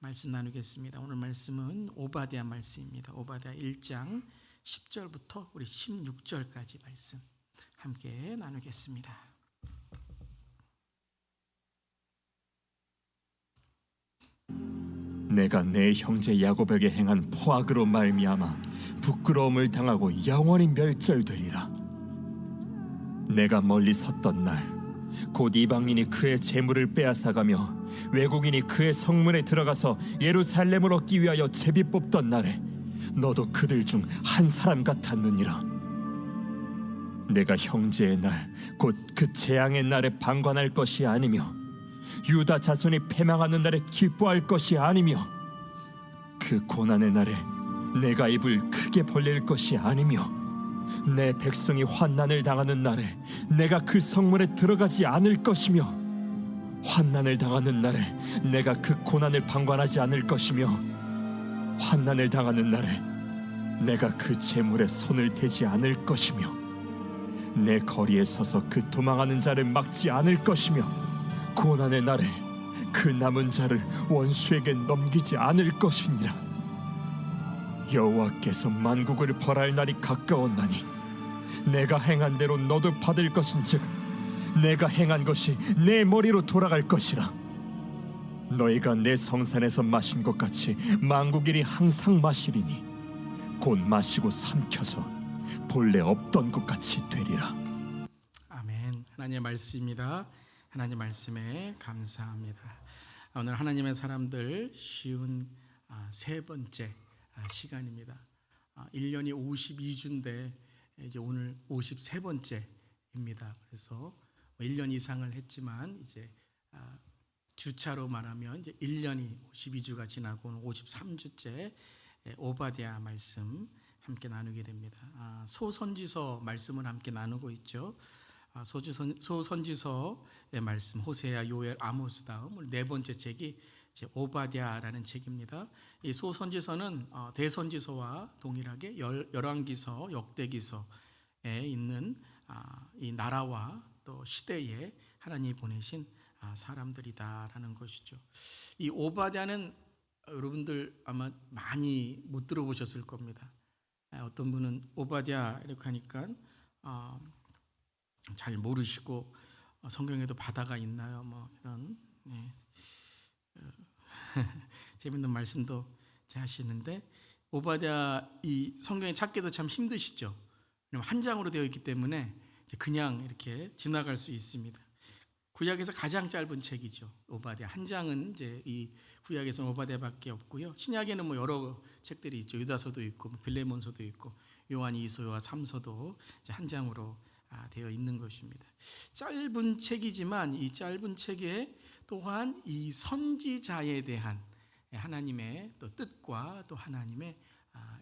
말씀 나누겠습니다. 오늘 말씀은 오바댜 말씀입니다. 오바댜 1장 10절부터 우리 16절까지 말씀 함께 나누겠습니다. 내가 내 형제 야곱에게 행한 포악으로 말미암아 부끄러움을 당하고 영원히 멸절되리라. 내가 멀리 섰던 날 곧 이방인이 그의 재물을 빼앗아가며 외국인이 그의 성문에 들어가서 예루살렘을 얻기 위하여 제비 뽑던 날에 너도 그들 중 한 사람 같았느니라. 내가 형제의 날 곧 그 재앙의 날에 방관할 것이 아니며 유다 자손이 패망하는 날에 기뻐할 것이 아니며 그 고난의 날에 내가 입을 크게 벌릴 것이 아니며 내 백성이 환난을 당하는 날에 내가 그 성문에 들어가지 않을 것이며 환난을 당하는 날에 내가 그 고난을 방관하지 않을 것이며 환난을 당하는 날에 내가 그 재물에 손을 대지 않을 것이며 내 거리에 서서 그 도망하는 자를 막지 않을 것이며 고난의 날에 그 남은 자를 원수에게 넘기지 않을 것이니라. 여호와께서 만국을 벌할 날이 가까웠나니 내가 행한 대로 너도 받을 것인즉 내가 행한 것이 내 머리로 돌아갈 것이라. 너희가 내 성산에서 마신 것 같이 만국인이 항상 마시리니 곧 마시고 삼켜서 본래 없던 것 같이 되리라. 아멘. 하나님의 말씀입니다. 하나님 말씀에 감사합니다. 오늘 하나님의 사람들 쉬운 세 번째 시간입니다. 1년이 52주인데 이제 오늘 53번째입니다. 그래서 1년 이상을 했지만 이제 주차로 말하면 이제 1년이 52주가 지나고 오늘 53주째 오바댜 말씀 함께 나누게 됩니다. 소선지서 말씀을 함께 나누고 있죠. 소선지서의 말씀 호세아, 요엘, 아모스 다음 네 번째 책이 오바댜라는 책입니다. 이 소선지서는 대선지서와 동일하게 열왕기서, 역대기서에 있는 이 나라와 또 시대에 하나님이 보내신 사람들이다라는 것이죠. 이 오바댜는 여러분들 아마 많이 못 들어보셨을 겁니다. 어떤 분은 오바댜 이렇게 하니까 잘 모르시고 성경에도 바다가 있나요? 뭐 이런 재밌는 말씀도 하시는데 오바댜 이 성경에 찾기도 참 힘드시죠. 한 장으로 되어 있기 때문에 그냥 이렇게 지나갈 수 있습니다. 구약에서 가장 짧은 책이죠. 오바댜 한 장은 이제 이 구약에서는 오바댜밖에 없고요. 신약에는 뭐 여러 책들이 있죠. 유다서도 있고 빌레몬서도 있고 요한 2서와 3서도 이제 한 장으로 되어 있는 것입니다. 짧은 책이지만 이 짧은 책에 또한 이 선지자에 대한 하나님의 또 뜻과 또 하나님의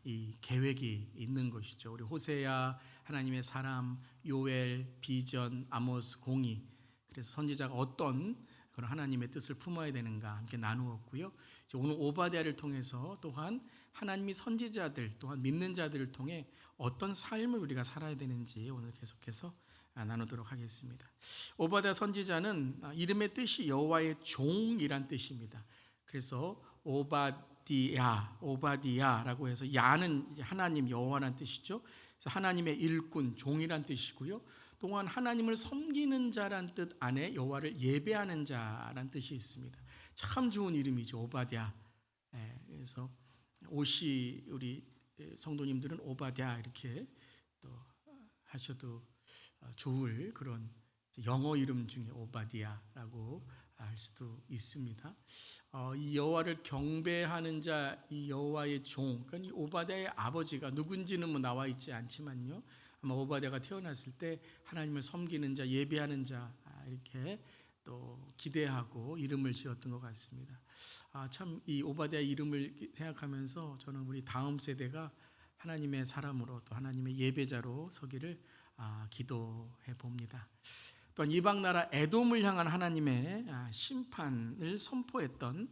이 계획이 있는 것이죠. 우리 호세야 하나님의 사람, 요엘, 비전, 아모스, 공의. 그래서 선지자가 어떤 그런 하나님의 뜻을 품어야 되는가 함께 나누었고요. 오늘 오바댜를 통해서 또한 하나님이 선지자들 또한 믿는 자들을 통해 어떤 삶을 우리가 살아야 되는지 오늘 계속해서 나누도록 하겠습니다. 오바댜 선지자는 이름의 뜻이 여호와의 종이란 뜻입니다. 그래서 오바디야라고 해서 야는 하나님 여호와란 뜻이죠. 그래서 하나님의 일꾼 종이란 뜻이고요. 또한 하나님을 섬기는 자란 뜻 안에 여호와를 예배하는 자란 뜻이 있습니다. 참 좋은 이름이죠. 오바댜. 그래서 옷이 우리 성도님들은 오바댜 이렇게 또 하셔도 좋을 그런 영어 이름 중에 오바디아라고 할 수도 있습니다. 이 여호와를 경배하는 자, 이 여호와의 종, 그러니까 이 오바댜의 아버지가 누군지는 뭐 나와 있지 않지만요. 아마 오바댜가 태어났을 때 하나님을 섬기는 자, 예배하는 자 이렇게 또 기대하고 이름을 지었던 것 같습니다. 참 이 오바댜 이름을 생각하면서 저는 우리 다음 세대가 하나님의 사람으로 또 하나님의 예배자로 서기를 기도해 봅니다. 또한 이방 나라 에돔을 향한 하나님의 심판을 선포했던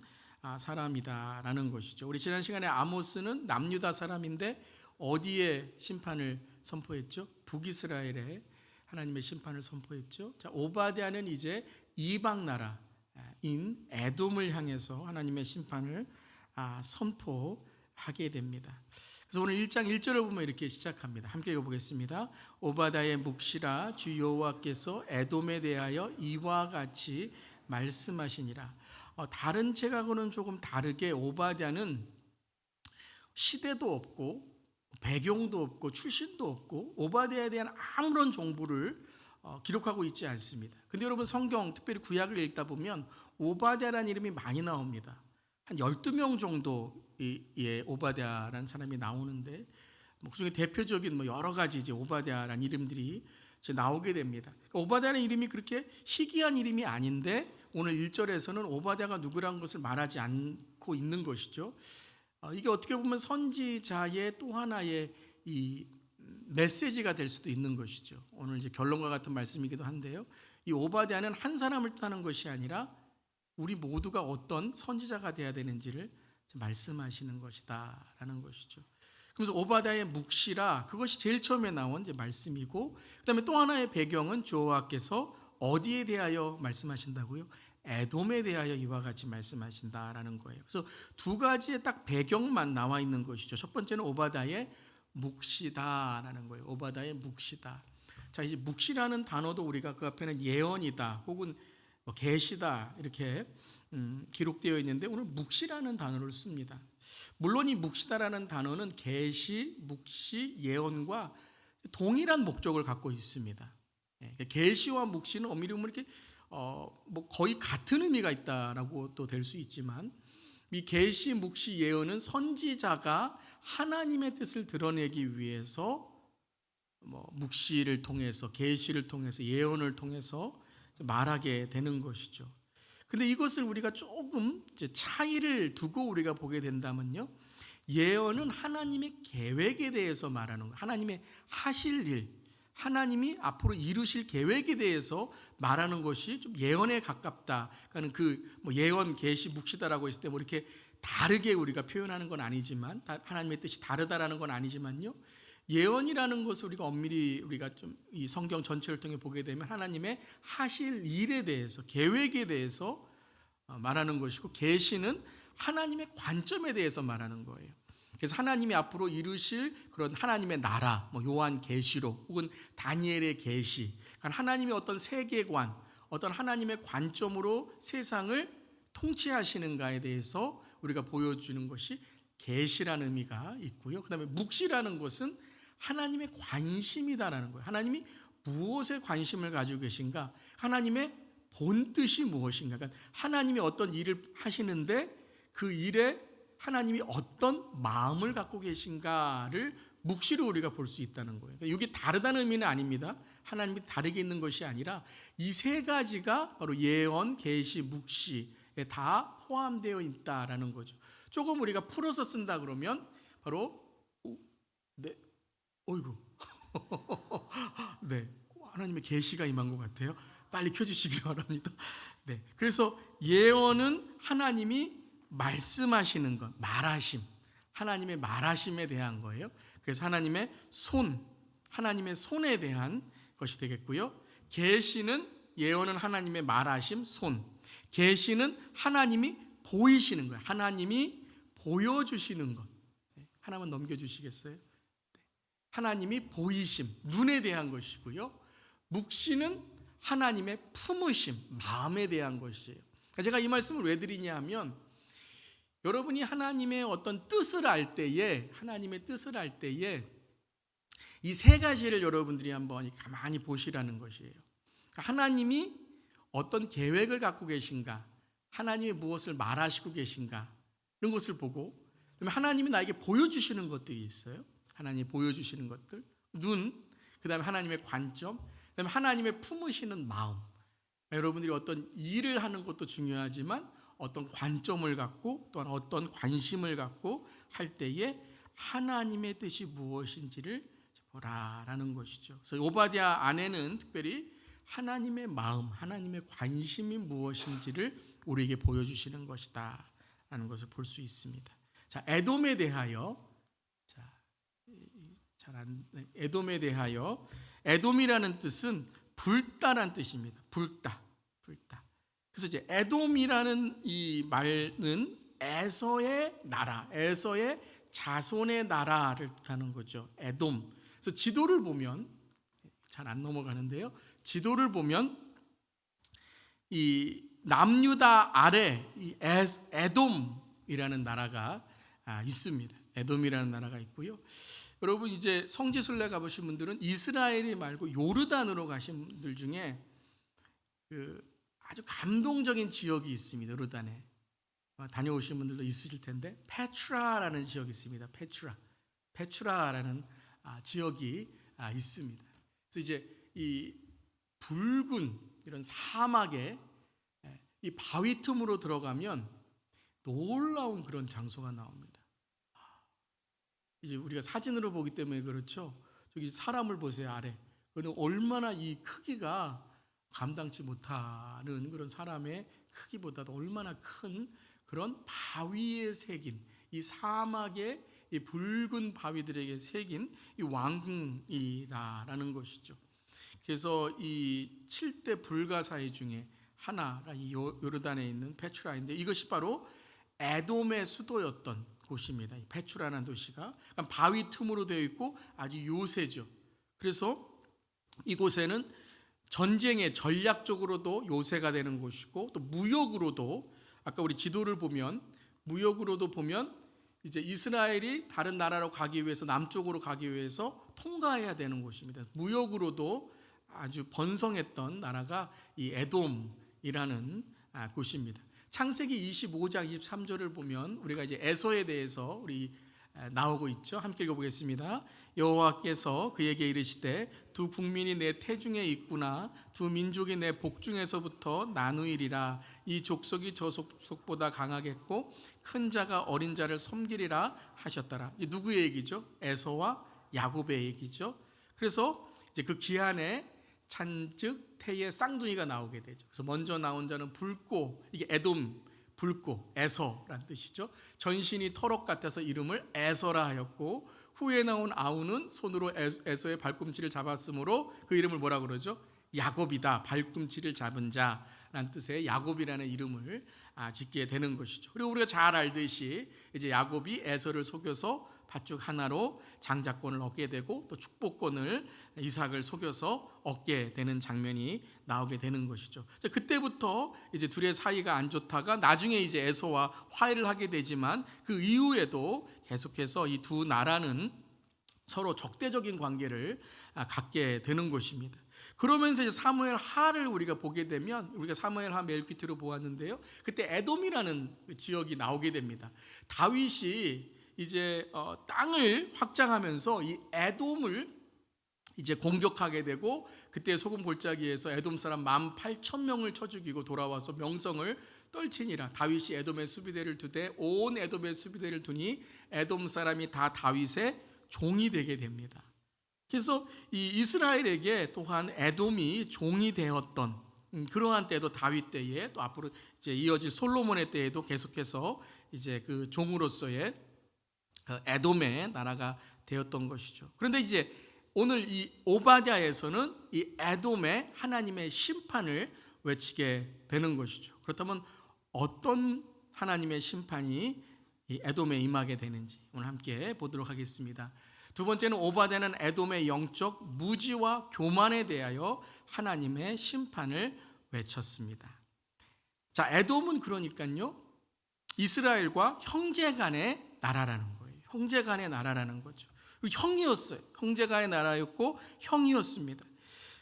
사람이다라는 것이죠. 우리 지난 시간에 아모스는 남유다 사람인데 어디에 심판을 선포했죠? 북이스라엘에 하나님의 심판을 선포했죠. 자, 오바댜는 이제 이방 나라인 에돔을 향해서 하나님의 심판을 선포하게 됩니다. 그래서 오늘 1장 1절을 보면 이렇게 시작합니다. 함께 읽어보겠습니다. 오바댜의 묵시라 주 여호와께서 에돔에 대하여 이와 같이 말씀하시니라. 다른 책하고는 조금 다르게 오바댜는 시대도 없고 배경도 없고 출신도 없고 오바댜에 대한 아무런 정보를 기록하고 있지 않습니다. 근데 여러분 성경 특별히 구약을 읽다 보면 오바댜라는 이름이 많이 나옵니다. 한 12명 정도의 오바댜라는 사람이 나오는데 그중에 대표적인 여러 가지 이제 오바댜라는 이름들이 이제 나오게 됩니다. 오바댜라는 이름이 그렇게 희귀한 이름이 아닌데 오늘 1절에서는 오바댜가 누구라는 것을 말하지 않고 있는 것이죠. 이게 어떻게 보면 선지자의 또 하나의 이 메시지가 될 수도 있는 것이죠. 오늘 이제 결론과 같은 말씀이기도 한데요. 이 오바댜는 한 사람을 뜻하는 것이 아니라 우리 모두가 어떤 선지자가 되어야 되는지를 말씀하시는 것이다라는 것이죠. 그래서 오바댜의 묵시라 그것이 제일 처음에 나온 이제 말씀이고, 그다음에 또 하나의 배경은 여호와께서 어디에 대하여 말씀하신다고요? 에돔에 대하여 이와 같이 말씀하신다라는 거예요. 그래서 두 가지의 딱 배경만 나와 있는 것이죠. 첫 번째는 오바댜의 묵시다라는 거예요. 오바댜의 묵시다. 자, 이제 묵시라는 단어도 우리가 그 앞에는 예언이다 혹은 계시다 이렇게 기록되어 있는데 오늘 묵시라는 단어를 씁니다. 물론 이 묵시다라는 단어는 계시, 묵시, 예언과 동일한 목적을 갖고 있습니다. 계시와 묵시는 엄밀히 보면 이렇게 거의 같은 의미가 있다라고 또 될 수 있지만 이 계시, 묵시, 예언은 선지자가 하나님의 뜻을 드러내기 위해서 묵시를 통해서 계시를 통해서 예언을 통해서 말하게 되는 것이죠. 근데 이것을 우리가 조금 이제 차이를 두고 우리가 보게 된다면요. 예언은 하나님의 계획에 대해서 말하는 거예요. 하나님의 하실 일, 하나님이 앞으로 이루실 계획에 대해서 말하는 것이 좀 예언에 가깝다. 그러니까 예언, 계시, 묵시다라고 했을 때 이렇게 다르게 우리가 표현하는 건 아니지만 하나님의 뜻이 다르다라는 건 아니지만요. 예언이라는 것을 우리가 엄밀히 우리가 좀 이 성경 전체를 통해 보게 되면 하나님의 하실 일에 대해서 계획에 대해서 말하는 것이고, 계시는 하나님의 관점에 대해서 말하는 거예요. 그래서 하나님이 앞으로 이루실 그런 하나님의 나라, 요한 계시록 혹은 다니엘의 계시, 하나님의 어떤 세계관, 어떤 하나님의 관점으로 세상을 통치하시는가에 대해서 우리가 보여주는 것이 계시라는 의미가 있고요. 그다음에 묵시라는 것은 하나님의 관심이다라는 거예요. 하나님이 무엇에 관심을 가지고 계신가? 하나님의 본 뜻이 무엇인가? 그러니까 하나님이 어떤 일을 하시는데 그 일에 하나님이 어떤 마음을 갖고 계신가를 묵시로 우리가 볼 수 있다는 거예요. 그러니까 이게 다르다는 의미는 아닙니다. 하나님이 다르게 있는 것이 아니라 이 세 가지가 바로 예언, 계시, 묵시에 다 포함되어 있다라는 거죠. 조금 우리가 풀어서 쓴다 그러면 바로 어이구 네, 하나님의 계시가 임한 것 같아요. 빨리 켜주시기 바랍니다. 네, 그래서 예언은 하나님이 말씀하시는 것, 말하심, 하나님의 말하심에 대한 거예요. 그래서 하나님의 하나님의 손에 대한 것이 되겠고요. 계시는 예언은 하나님의 말하심, 계시는 하나님이 보이시는 거예요. 하나님이 보여주시는 것. 하나만 넘겨주시겠어요? 하나님이 보이심, 눈에 대한 것이고요. 묵시는 하나님의 품으심, 마음에 대한 것이에요. 제가 이 말씀을 왜 드리냐 하면 여러분이 하나님의 어떤 뜻을 알 때에 이 세 가지를 여러분들이 한번 가만히 보시라는 것이에요. 하나님이 어떤 계획을 갖고 계신가, 하나님이 무엇을 말하시고 계신가 이런 것을 보고, 그다음에 하나님이 나에게 보여주시는 것들이 있어요. 하나님이 보여주시는 것들, 눈, 그다음에 하나님의 관점, 그다음에 하나님의 품으시는 마음. 여러분들이 어떤 일을 하는 것도 중요하지만 어떤 관점을 갖고 또한 어떤 관심을 갖고 할 때에 하나님의 뜻이 무엇인지를 보라라는 것이죠. 그래서 오바댜 안에는 특별히 하나님의 마음, 하나님의 관심이 무엇인지를 우리에게 보여주시는 것이다라는 것을 볼 수 있습니다. 자, 에돔에 대하여 에돔이라는 뜻은 불다란 뜻입니다. 불다. 그래서 이제 에돔이라는 이 말은 에서의 나라, 에서의 자손의 나라를 뜻하는 거죠. 에돔. 그래서 지도를 보면 잘 안 넘어가는데요. 지도를 보면 이 남유다 아래 이 에돔이라는 나라가 있습니다. 에돔이라는 나라가 있고요. 여러분 이제 성지순례 가보신 분들은 이스라엘이 말고 요르단으로 가신 분들 중에 아주 감동적인 지역이 있습니다. 요르단에 다녀오신 분들도 있으실 텐데 페트라라는 지역이 있습니다. 페트라라는 지역이 있습니다. 그래서 이제 이 붉은 이런 사막에 이 바위 틈으로 들어가면 놀라운 그런 장소가 나옵니다. 이제 우리가 사진으로 보기 때문에 그렇죠. 저기 사람을 보세요, 아래. 그는 얼마나 이 크기가 감당치 못하는 그런 사람의 크기보다도 얼마나 큰 그런 바위에 새긴 이 사막의 이 붉은 바위들에게 새긴 이 왕궁이다라는 것이죠. 그래서 이 7대 불가사의 중에 하나가 이 요르단에 있는 페트라인데 이것이 바로 에돔의 수도였던 곳입니다. 이 페트라라는 도시가 바위 틈으로 되어 있고 아주 요새죠. 그래서 이곳에는 전쟁의 전략적으로도 요새가 되는 곳이고 또 무역으로도 아까 우리 지도를 보면 무역으로도 보면 이제 이스라엘이 다른 나라로 가기 위해서 남쪽으로 가기 위해서 통과해야 되는 곳입니다. 무역으로도 아주 번성했던 나라가 이 에돔이라는 곳입니다. 창세기 25장 23절을 보면 우리가 이제 에서에 대해서 우리 나오고 있죠. 함께 읽어보겠습니다. 여호와께서 그에게 이르시되 두 국민이 내 태중에 있구나 두 민족이 내 복중에서부터 나누이리라. 이 족속이 저 족속보다 강하겠고 큰 자가 어린 자를 섬기리라 하셨더라. 이 누구의 얘기죠? 에서와 야곱의 얘기죠. 그래서 이제 그 기한에 찬즉 태의 쌍둥이가 나오게 되죠. 그래서 먼저 나온 자는 붉고 이게 에돔 붉고 에서란 뜻이죠. 전신이 터럭 같아서 이름을 에서라 하였고 후에 나온 아우는 손으로 에서의 발꿈치를 잡았으므로 그 이름을 뭐라 그러죠? 야곱이다. 발꿈치를 잡은 자라는 뜻의 야곱이라는 이름을 짓게 되는 것이죠. 그리고 우리가 잘 알듯이 이제 야곱이 에서를 속여서 밭죽 하나로 장자권을 얻게 되고 또 축복권을 이삭을 속여서 얻게 되는 장면이 나오게 되는 것이죠. 그때부터 이제 둘의 사이가 안 좋다가 나중에 이제 에서와 화해를 하게 되지만 그 이후에도 계속해서 이 두 나라는 서로 적대적인 관계를 갖게 되는 것입니다. 그러면서 이제 사무엘 하를 우리가 보게 되면 우리가 사무엘 하 매일 퀴트로 보았는데요. 그때 에돔이라는 지역이 나오게 됩니다. 다윗이 이제 땅을 확장하면서 이 에돔을 이제 공격하게 되고 그때 소금 골짜기에서 에돔 사람 18,000명을 쳐 죽이고 돌아와서 명성을 떨치니라. 다윗이 에돔의 수비대를 두되 온 에돔의 수비대를 두니 에돔 사람이 다 다윗의 종이 되게 됩니다. 그래서 이 이스라엘에게 또한 에돔이 종이 되었던 그러한 때도 다윗 때에 또 앞으로 이제 이어질 솔로몬의 때에도 계속해서 이제 그 종으로서의 에돔의 나라가 되었던 것이죠. 그런데 이제 오늘 이 오바댜에서는 이 에돔의 하나님의 심판을 외치게 되는 것이죠. 그렇다면 어떤 하나님의 심판이 이 에돔에 임하게 되는지 오늘 함께 보도록 하겠습니다. 두 번째는 오바댜는 에돔의 영적 무지와 교만에 대하여 하나님의 심판을 외쳤습니다. 자, 에돔은 그러니까요 이스라엘과 형제간의 나라라는 거예요. 형제간의 나라라는 거죠. 형이었어요. 형제간의 나라였고 형이었습니다.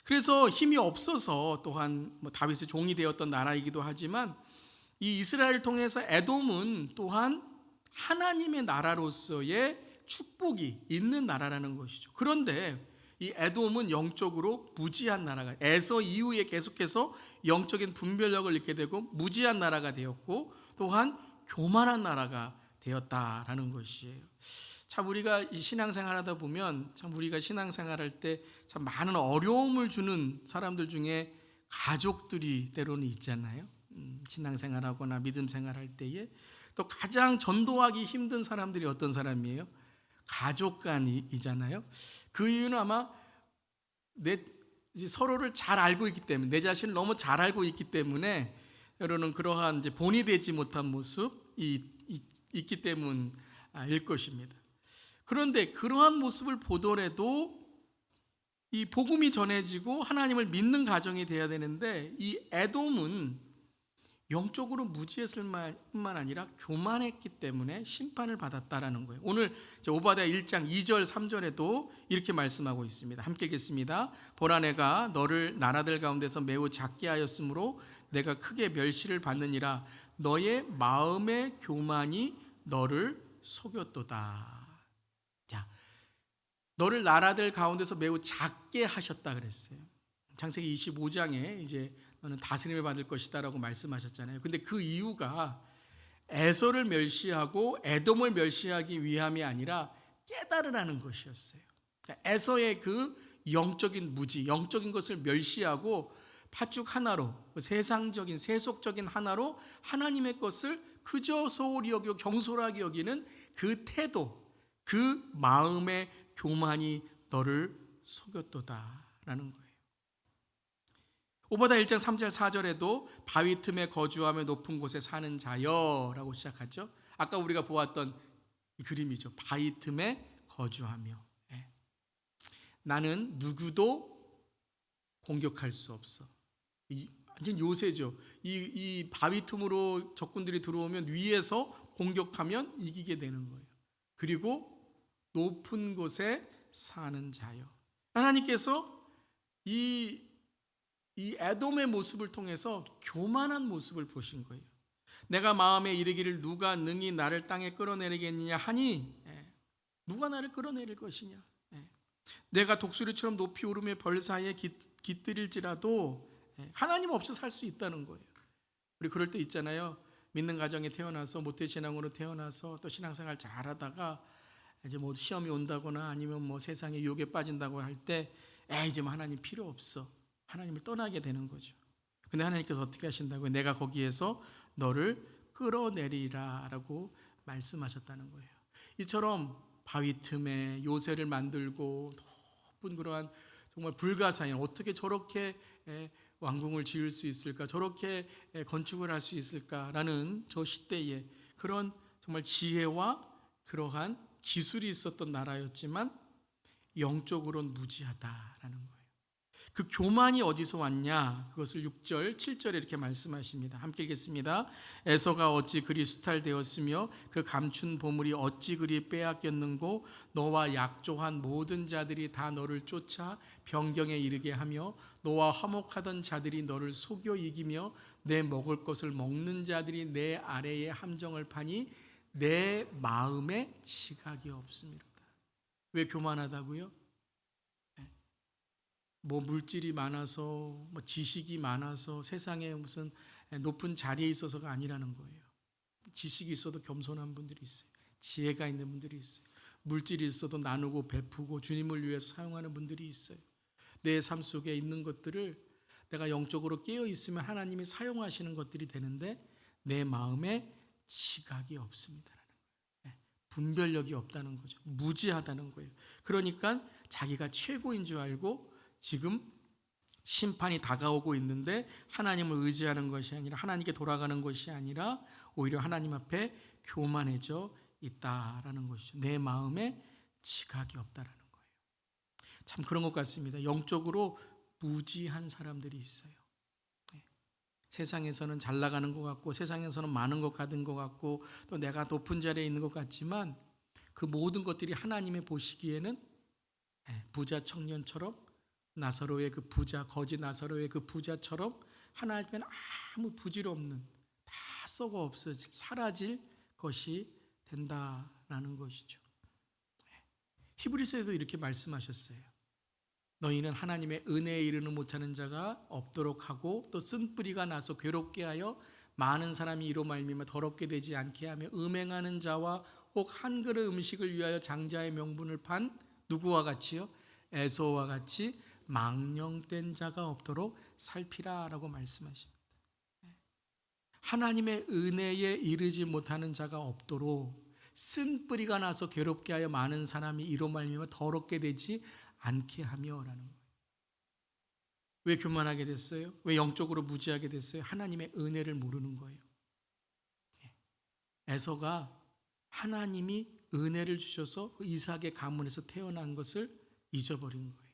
그래서 힘이 없어서 또한 다윗의 종이 되었던 나라이기도 하지만 이 이스라엘을 통해서 에돔은 또한 하나님의 나라로서의 축복이 있는 나라라는 것이죠. 그런데 이 에돔은 영적으로 무지한 나라가 에서 이후에 계속해서 영적인 분별력을 잃게 되고 무지한 나라가 되었고 또한 교만한 나라가 되었다라는 것이에요. 참 우리가 이 신앙생활하다 보면 참 우리가 신앙생활할 때 참 많은 어려움을 주는 사람들 중에 가족들이 때로는 있잖아요. 신앙생활하거나 믿음생활할 때에 또 가장 전도하기 힘든 사람들이 어떤 사람이에요? 가족간이잖아요. 그 이유는 아마 서로를 잘 알고 있기 때문에 내 자신을 너무 잘 알고 있기 때문에 여러분은 그러한 이제 본이 되지 못한 모습, 이 있기 때문일 것입니다. 그런데 그러한 모습을 보더라도 이 복음이 전해지고 하나님을 믿는 가정이 돼야 되는데 이 에돔은 영적으로 무지했을 뿐만 아니라 교만했기 때문에 심판을 받았다라는 거예요. 오늘 오바댜 1장 2절 3절에도 이렇게 말씀하고 있습니다. 함께 읽겠습니다. 보라 내가 너를 나라들 가운데서 매우 작게 하였으므로 내가 크게 멸시를 받느니라. 너의 마음의 교만이 너를 속였도다. 자, 너를 나라들 가운데서 매우 작게 하셨다 그랬어요. 창세기 25장에 이제 너는 다스림을 받을 것이다라고 말씀하셨잖아요. 근데 그 이유가 에서를 멸시하고 에돔을 멸시하기 위함이 아니라 깨달으라는 것이었어요. 에서의 그 영적인 무지, 영적인 것을 멸시하고 팥죽 하나로, 세상적인 세속적인 하나로 하나님의 것을 그저 소홀히 여기고 경솔하게 여기는 그 태도, 그 마음의 교만이 너를 속였도다라는 거예요. 오바댜 1장 3절 4절에도 바위 틈에 거주하며 높은 곳에 사는 자여라고 시작하죠. 아까 우리가 보았던 이 그림이죠. 바위 틈에 거주하며. 나는 누구도 공격할 수 없어. 완전 요새죠. 이 바위 틈으로 적군들이 들어오면 위에서 공격하면 이기게 되는 거예요. 그리고 높은 곳에 사는 자여. 하나님께서 이 에돔의 모습을 통해서 교만한 모습을 보신 거예요. 내가 마음에 이르기를 누가 능히 나를 땅에 끌어내리겠느냐 하니 누가 나를 끌어내릴 것이냐. 내가 독수리처럼 높이 오르며 벌 사이에 깃들일지라도 하나님 없이 살 수 있다는 거예요. 우리 그럴 때 있잖아요. 믿는 가정에 태어나서 모태신앙으로 태어나서 또 신앙생활 잘하다가 이제 뭐 시험이 온다거나 아니면 뭐 세상에 유혹에 빠진다고 할 때 이제 뭐 하나님 필요 없어. 하나님을 떠나게 되는 거죠. 근데 하나님께서 어떻게 하신다고요? 내가 거기에서 너를 끌어내리라 라고 말씀하셨다는 거예요. 이처럼 바위 틈에 요새를 만들고 높은 그러한 정말 불가사의 어떻게 저렇게 왕궁을 지을 수 있을까? 저렇게 건축을 할 수 있을까라는 저 시대에 그런 정말 지혜와 그러한 기술이 있었던 나라였지만 영적으로는 무지하다라는 거예요. 그 교만이 어디서 왔냐? 그것을 6절, 7절에 이렇게 말씀하십니다. 함께 읽겠습니다. 에서가 어찌 그리 수탈되었으며 그 감춘 보물이 어찌 그리 빼앗겼는고 너와 약조한 모든 자들이 다 너를 쫓아 변경에 이르게 하며 너와 화목하던 자들이 너를 속여 이기며 내 먹을 것을 먹는 자들이 내 아래에 함정을 파니 내 마음에 지각이 없습니다. 왜 교만하다고요? 뭐 물질이 많아서 뭐 지식이 많아서 세상에 무슨 높은 자리에 있어서가 아니라는 거예요. 지식이 있어도 겸손한 분들이 있어요. 지혜가 있는 분들이 있어요. 물질이 있어도 나누고 베푸고 주님을 위해서 사용하는 분들이 있어요. 내 삶 속에 있는 것들을 내가 영적으로 깨어 있으면 하나님이 사용하시는 것들이 되는데 내 마음에 지각이 없습니다라는 거예요. 분별력이 없다는 거죠. 무지하다는 거예요. 그러니까 자기가 최고인 줄 알고 지금 심판이 다가오고 있는데 하나님을 의지하는 것이 아니라 하나님께 돌아가는 것이 아니라 오히려 하나님 앞에 교만해져 있다라는 것이죠. 내 마음에 지각이 없다라는 거예요. 참 그런 것 같습니다. 영적으로 무지한 사람들이 있어요. 세상에서는 잘 나가는 것 같고 세상에서는 많은 것 같은 것 같고 또 내가 높은 자리에 있는 것 같지만 그 모든 것들이 하나님의 보시기에는 부자 청년처럼 나사로의 그 부자 거지 나사로의 그 부자처럼 하나님께는 아무 부질 없는 다 썩어 없어질 사라질 것이 된다라는 것이죠. 히브리서에도 이렇게 말씀하셨어요. 너희는 하나님의 은혜에 이르는 못하는 자가 없도록 하고 또 쓴뿌리가 나서 괴롭게 하여 많은 사람이 이로 말미암아 더럽게 되지 않게 하며 음행하는 자와 혹 한 그릇 음식을 위하여 장자의 명분을 판 누구와 같이요? 에서와 같이 망령된 자가 없도록 살피라라고 말씀하십니다. 하나님의 은혜에 이르지 못하는 자가 없도록 쓴뿌리가 나서 괴롭게 하여 많은 사람이 이로 말미암아 더럽게 되지 않게 하며라는 거예요. 왜 교만하게 됐어요? 왜 영적으로 무지하게 됐어요? 하나님의 은혜를 모르는 거예요. 에서가 하나님이 은혜를 주셔서 그 이삭의 가문에서 태어난 것을 잊어버린 거예요.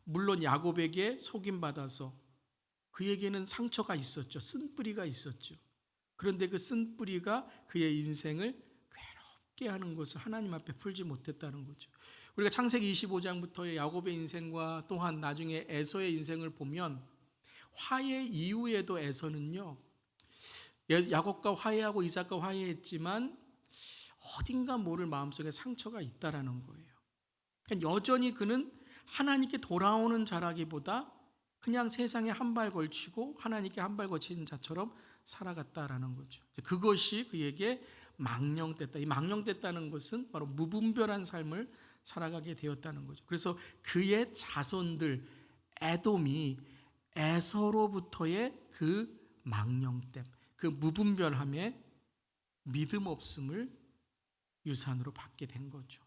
물론 야곱에게 속임받아서 그에게는 상처가 있었죠. 쓴뿌리가 있었죠. 그런데 그 쓴뿌리가 그의 인생을 괴롭게 하는 것을 하나님 앞에 풀지 못했다는 거죠. 우리가 창세기 25장부터의 야곱의 인생과 또한 나중에 에서의 인생을 보면 화해 이후에도 에서는요, 야곱과 화해하고 이삭과 화해했지만 어딘가 모를 마음속에 상처가 있다라는 거예요. 그러니까 여전히 그는 하나님께 돌아오는 자라기보다 그냥 세상에 한 발 걸치고 하나님께 한 발 걸치는 자처럼 살아갔다라는 거죠. 그것이 그에게 망령됐다. 이 망령됐다는 것은 바로 무분별한 삶을 살아가게 되었다는 거죠. 그래서 그의 자손들 에돔이 에서로부터의 그 망령됨, 그 무분별함에 믿음 없음을 유산으로 받게 된 거죠.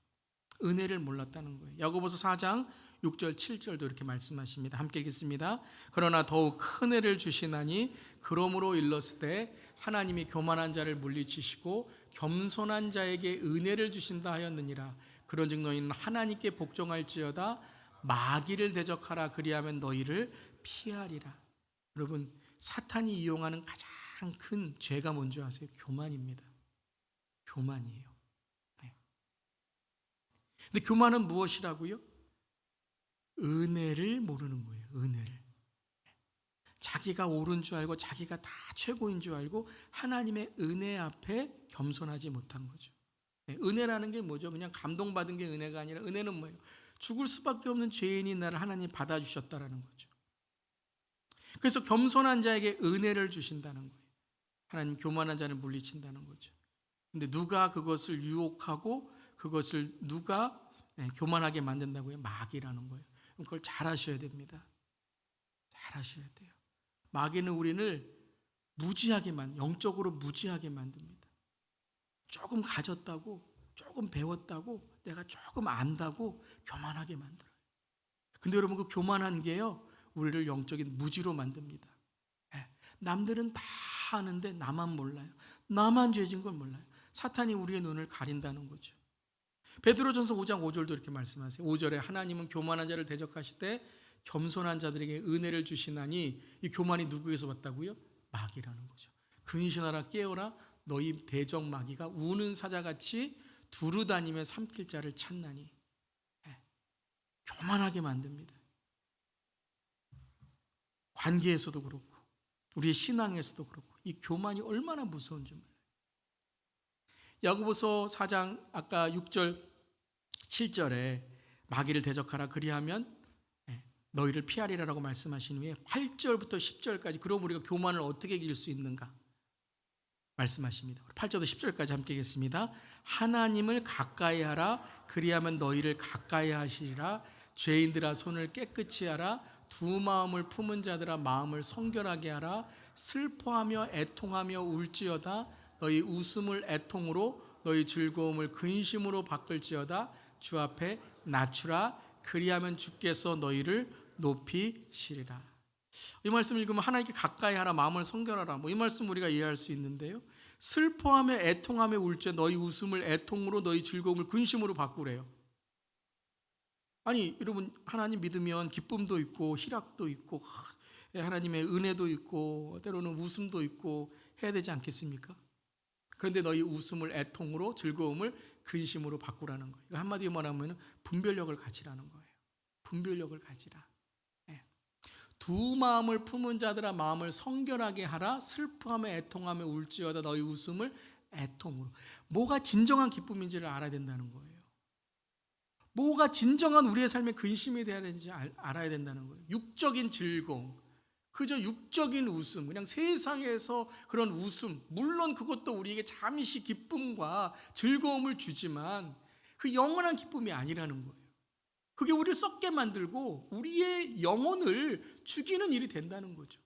은혜를 몰랐다는 거예요. 야고보서 4장 6절 7절도 이렇게 말씀하십니다. 함께 읽겠습니다. 그러나 더욱 큰 은혜를 주시나니 그러므로 일렀으되 하나님이 교만한 자를 물리치시고 겸손한 자에게 은혜를 주신다 하였느니라. 그런즉 너희는 하나님께 복종할지어다 마귀를 대적하라 그리하면 너희를 피하리라. 여러분, 사탄이 이용하는 가장 큰 죄가 뭔지 아세요? 교만입니다. 교만이에요. 근데 교만은 무엇이라고요? 은혜를 모르는 거예요. 은혜를. 자기가 옳은 줄 알고 자기가 다 최고인 줄 알고 하나님의 은혜 앞에 겸손하지 못한 거죠. 은혜라는 게 뭐죠? 그냥 감동받은 게 은혜가 아니라 은혜는 뭐예요? 죽을 수밖에 없는 죄인인 나를 하나님 받아주셨다라는 거죠. 그래서 겸손한 자에게 은혜를 주신다는 거예요. 하나님 교만한 자를 물리친다는 거죠. 근데 누가 그것을 유혹하고 그것을 누가 교만하게 만든다고요? 마귀라는 거예요. 그걸 잘 하셔야 됩니다. 잘 하셔야 돼요. 마귀는 우리를 영적으로 무지하게 만듭니다. 조금 가졌다고, 조금 배웠다고, 내가 조금 안다고 교만하게 만들어요. 근데 여러분, 그 교만한 게요, 우리를 영적인 무지로 만듭니다. 남들은 다 아는데 나만 몰라요. 나만 죄진 걸 몰라요. 사탄이 우리의 눈을 가린다는 거죠. 베드로전서 5장 5절도 이렇게 말씀하세요. 5절에 하나님은 교만한 자를 대적하시되 겸손한 자들에게 은혜를 주시나니, 이 교만이 누구에서 왔다고요? 마귀라는 거죠. 근신하라 깨어라 너희 대적 마귀가 우는 사자같이 두루다니며 삼킬 자를 찾나니. 교만하게 만듭니다. 관계에서도 그렇고 우리의 신앙에서도 그렇고 이 교만이 얼마나 무서운지 몰라요. 야고보서 4장 아까 6절 7절에 마귀를 대적하라 그리하면 너희를 피하리라라고 말씀하신 후에 8절부터 10절까지 그럼 우리가 교만을 어떻게 이길 수 있는가 말씀하십니다. 8절부터 10절까지 함께 읽겠습니다. 하나님을 가까이 하라 그리하면 너희를 가까이 하시리라. 죄인들아 손을 깨끗이 하라. 두 마음을 품은 자들아 마음을 성결하게 하라. 슬퍼하며 애통하며 울지어다. 너희 웃음을 애통으로 너희 즐거움을 근심으로 바꿀지어다. 주 앞에 낮추라. 그리하면 주께서 너희를 높이시리라. 이 말씀 읽으면 하나님께 가까이 하라, 마음을 성결하라, 이 말씀 우리가 이해할 수 있는데요, 슬퍼하며 애통하며 울지 너희 웃음을 애통으로 너희 즐거움을 근심으로 바꾸래요. 아니 여러분, 하나님 믿으면 기쁨도 있고 희락도 있고 하나님의 은혜도 있고 때로는 웃음도 있고 해야 되지 않겠습니까? 그런데 너희 웃음을 애통으로 즐거움을 근심으로 바꾸라는 거예요. 한마디로 말하면 분별력을 가지라는 거예요. 분별력을 가지라. 두 마음을 품은 자들아 마음을 성결하게 하라. 슬퍼하며 애통하며 울지어다. 너희 웃음을 애통으로. 뭐가 진정한 기쁨인지를 알아야 된다는 거예요. 뭐가 진정한 우리의 삶의 근심이 되어야 되는지 알아야 된다는 거예요. 육적인 즐거움, 그저 육적인 웃음, 그냥 세상에서 그런 웃음, 물론 그것도 우리에게 잠시 기쁨과 즐거움을 주지만 그 영원한 기쁨이 아니라는 거예요. 그게 우리를 썩게 만들고 우리의 영혼을 죽이는 일이 된다는 거죠.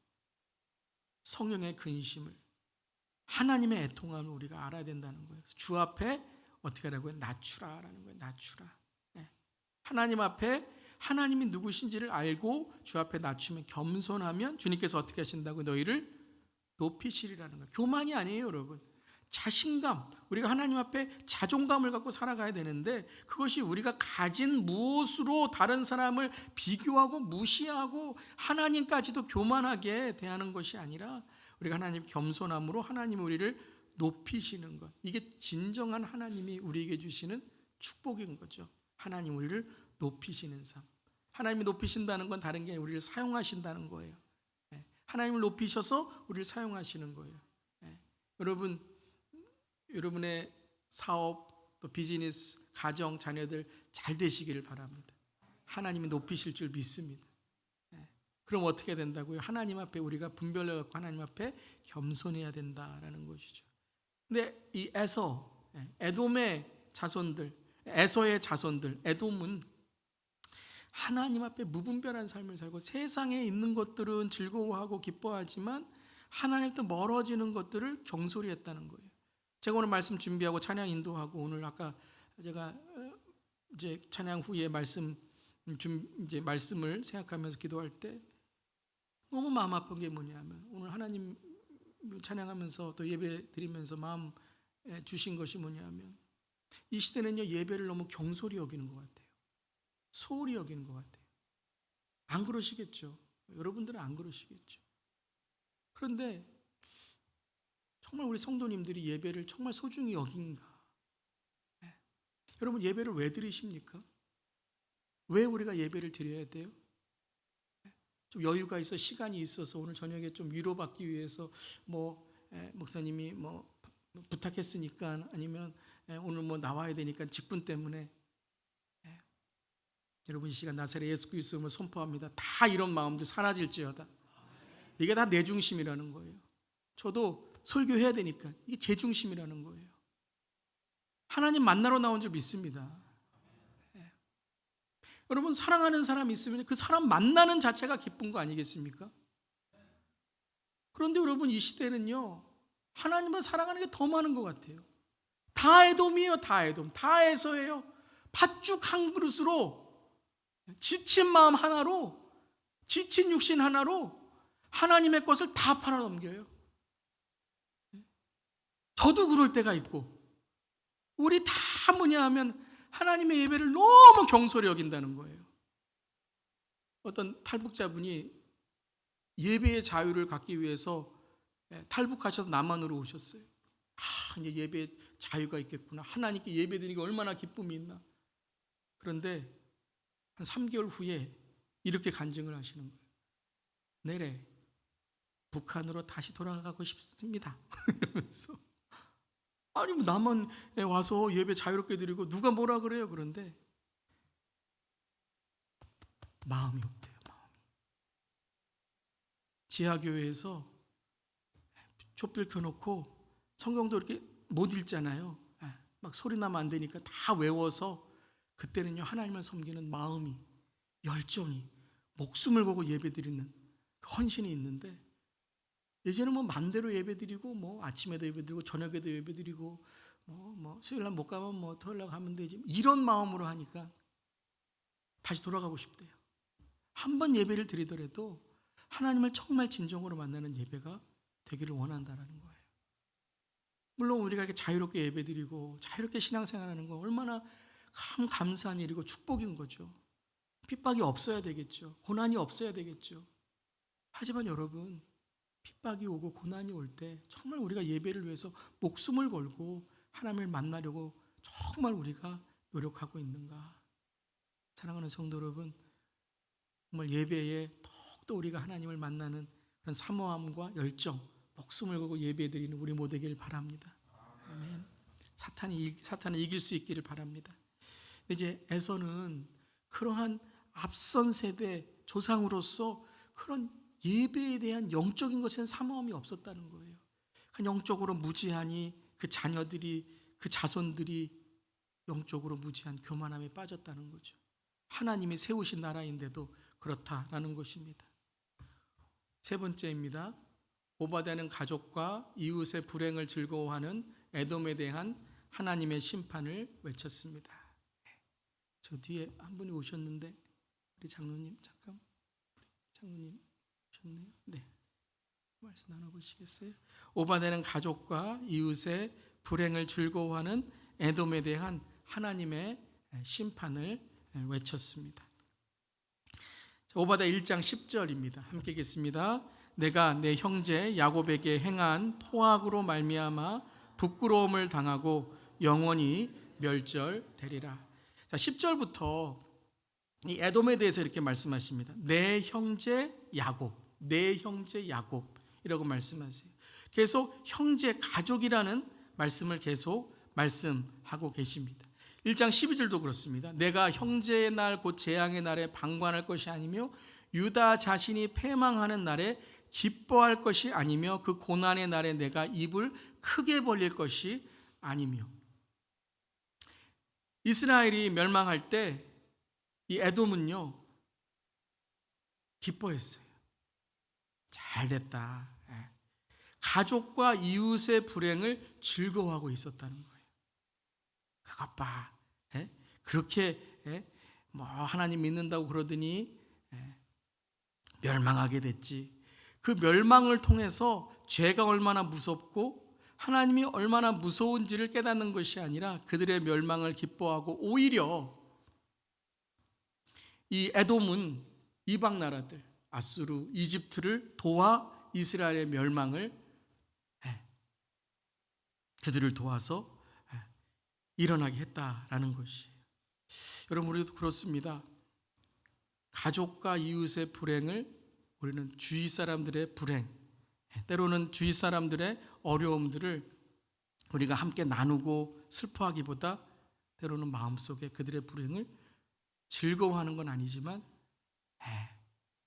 성령의 근심을, 하나님의 애통함을 우리가 알아야 된다는 거예요. 주 앞에 어떻게 하라고요? 낮추라라는 거예요. 낮추라. 하나님 앞에 하나님이 누구신지를 알고 주 앞에 낮추면, 겸손하면 주님께서 어떻게 하신다고? 너희를 높이시리라는 거예요. 교만이 아니에요, 여러분. 자신감, 우리가 하나님 앞에 자존감을 갖고 살아가야 되는데, 그것이 우리가 가진 무엇으로 다른 사람을 비교하고 무시하고 하나님까지도 교만하게 대하는 것이 아니라, 우리가 하나님 겸손함으로 하나님이 우리를 높이시는 것, 이게 진정한 하나님이 우리에게 주시는 축복인 거죠. 하나님 우리를 높이시는 삶. 하나님이 높이신다는 건 다른 게 아니라 우리를 사용하신다는 거예요. 하나님을 높이셔서 우리를 사용하시는 거예요. 여러분의 사업, 또 비즈니스, 가정, 자녀들 잘 되시기를 바랍니다. 하나님이 높이실 줄 믿습니다. 그럼 어떻게 된다고요? 하나님 앞에 우리가 분별해갖고 하나님 앞에 겸손해야 된다라는 것이죠. 근데 이 에돔의 자손들, 에서의 자손들, 에돔은 하나님 앞에 무분별한 삶을 살고 세상에 있는 것들은 즐거워하고 기뻐하지만 하나님부터 멀어지는 것들을 경솔히 했다는 거예요. 제가 오늘 말씀 준비하고 찬양 인도하고 오늘 아까 제가 이제 찬양 후에 이제 말씀을 생각하면서 기도할 때 너무 마음 아픈 게 뭐냐면, 오늘 하나님 찬양하면서 또 예배 드리면서 마음 주신 것이 뭐냐면, 이 시대는요 예배를 너무 경솔히 여기는 것 같아요. 소홀히 여기는 것 같아요. 안 그러시겠죠. 여러분들은 안 그러시겠죠. 그런데 정말 우리 성도님들이 예배를 정말 소중히 여긴가? 여러분 예배를 왜 드리십니까? 왜 우리가 예배를 드려야 돼요? 좀 여유가 있어, 시간이 있어서 오늘 저녁에 좀 위로받기 위해서 목사님이 부탁했으니까, 아니면 오늘 나와야 되니까 직분 때문에. 여러분 이 시간 나사렛 예수 그리스도를 선포합니다. 다 이런 마음들 사라질지어다. 이게 다 내 중심이라는 거예요. 저도 설교해야 되니까 이게 제 중심이라는 거예요. 하나님 만나러 나온 줄 믿습니다. 여러분 사랑하는 사람이 있으면 그 사람 만나는 자체가 기쁜 거 아니겠습니까? 그런데 여러분 이 시대는요 하나님을 사랑하는 게 더 많은 것 같아요. 다 에돔이에요. 다 에돔, 다 에서예요. 팥죽 한 그릇으로, 지친 마음 하나로, 지친 육신 하나로 하나님의 것을 다 팔아넘겨요. 저도 그럴 때가 있고, 우리 다 뭐냐하면 하나님의 예배를 너무 경솔히 여긴다는 거예요. 어떤 탈북자분이 예배의 자유를 갖기 위해서 탈북하셔서 남한으로 오셨어요. 이제 예배의 자유가 있겠구나. 하나님께 예배드리는 게 얼마나 기쁨이 있나. 그런데 한 3개월 후에 이렇게 간증을 하시는 거예요. 내래 북한으로 다시 돌아가고 싶습니다. 이러면서 아니 남한에 와서 예배 자유롭게 드리고 누가 뭐라 그래요. 그런데 마음이 없대요. 마음이. 지하교회에서 촛불 켜놓고 성경도 이렇게 못 읽잖아요. 막 소리 나면 안 되니까 다 외워서, 그때는요 하나님을 섬기는 마음이, 열정이, 목숨을 걸고 예배드리는 헌신이 있는데, 예전에는 맘대로 예배드리고 아침에도 예배드리고 저녁에도 예배드리고 수요일날 못 가면 토요일날 가면 되지, 이런 마음으로 하니까 다시 돌아가고 싶대요. 한 번 예배를 드리더라도 하나님을 정말 진정으로 만나는 예배가 되기를 원한다라는 거예요. 물론 우리가 이렇게 자유롭게 예배드리고 자유롭게 신앙생활하는 건 얼마나 감사한 일이고 축복인 거죠. 핍박이 없어야 되겠죠. 고난이 없어야 되겠죠. 하지만 여러분, 핍박이 오고 고난이 올 때 정말 우리가 예배를 위해서 목숨을 걸고 하나님을 만나려고 정말 우리가 노력하고 있는가? 사랑하는 성도 여러분, 정말 예배에 더욱더 우리가 하나님을 만나는 그런 사모함과 열정, 목숨을 걸고 예배드리는 우리 모두 되길 바랍니다. 아멘. 사탄을 이길 수 있기를 바랍니다. 이제 에서는 그러한 앞선 세대 조상으로서 그런 예배에 대한 영적인 것에는 사모함이 없었다는 거예요. 영적으로 무지하니 그 자녀들이, 그 자손들이 영적으로 무지한 교만함에 빠졌다는 거죠. 하나님이 세우신 나라인데도 그렇다라는 것입니다. 세 번째입니다. 오바댜는 가족과 이웃의 불행을 즐거워하는 에돔에 대한 하나님의 심판을 외쳤습니다. 저 뒤에 한 분이 오셨는데, 우리 장로님 잠깐, 장로님 오셨네요. 네. 말씀 나눠보시겠어요? 오바댜는 가족과 이웃의 불행을 즐거워하는 에돔에 대한 하나님의 심판을 외쳤습니다. 오바댜 1장 10절입니다. 함께 읽겠습니다. 내가 내 형제 야곱에게 행한 포악으로 말미암아 부끄러움을 당하고 영원히 멸절되리라. 자, 10절부터 이 에돔에 대해서 이렇게 말씀하십니다. 내 형제 야곱, 내 형제 야곱이라고 말씀하세요. 계속 형제, 가족이라는 말씀을 계속 말씀하고 계십니다. 1장 12절도 그렇습니다. 내가 형제의 날 곧 재앙의 날에 방관할 것이 아니며 유다 자신이 패망하는 날에 기뻐할 것이 아니며 그 고난의 날에 내가 입을 크게 벌릴 것이 아니며. 이스라엘이 멸망할 때 이 에돔은요 기뻐했어요. 잘됐다. 가족과 이웃의 불행을 즐거워하고 있었다는 거예요. 그것 봐. 그렇게 뭐 하나님 믿는다고 그러더니 멸망하게 됐지. 그 멸망을 통해서 죄가 얼마나 무섭고 하나님이 얼마나 무서운지를 깨닫는 것이 아니라 그들의 멸망을 기뻐하고 오히려 이 에돔은 이방 나라들 아수르, 이집트를 도와 이스라엘의 멸망을 그들을 도와서 일어나게 했다라는 것이에요. 여러분, 우리도 그렇습니다. 가족과 이웃의 불행을 우리는 주위 사람들의 불행, 때로는 주위 사람들의 어려움들을 우리가 함께 나누고 슬퍼하기보다 때로는 마음속에 그들의 불행을 즐거워하는 건 아니지만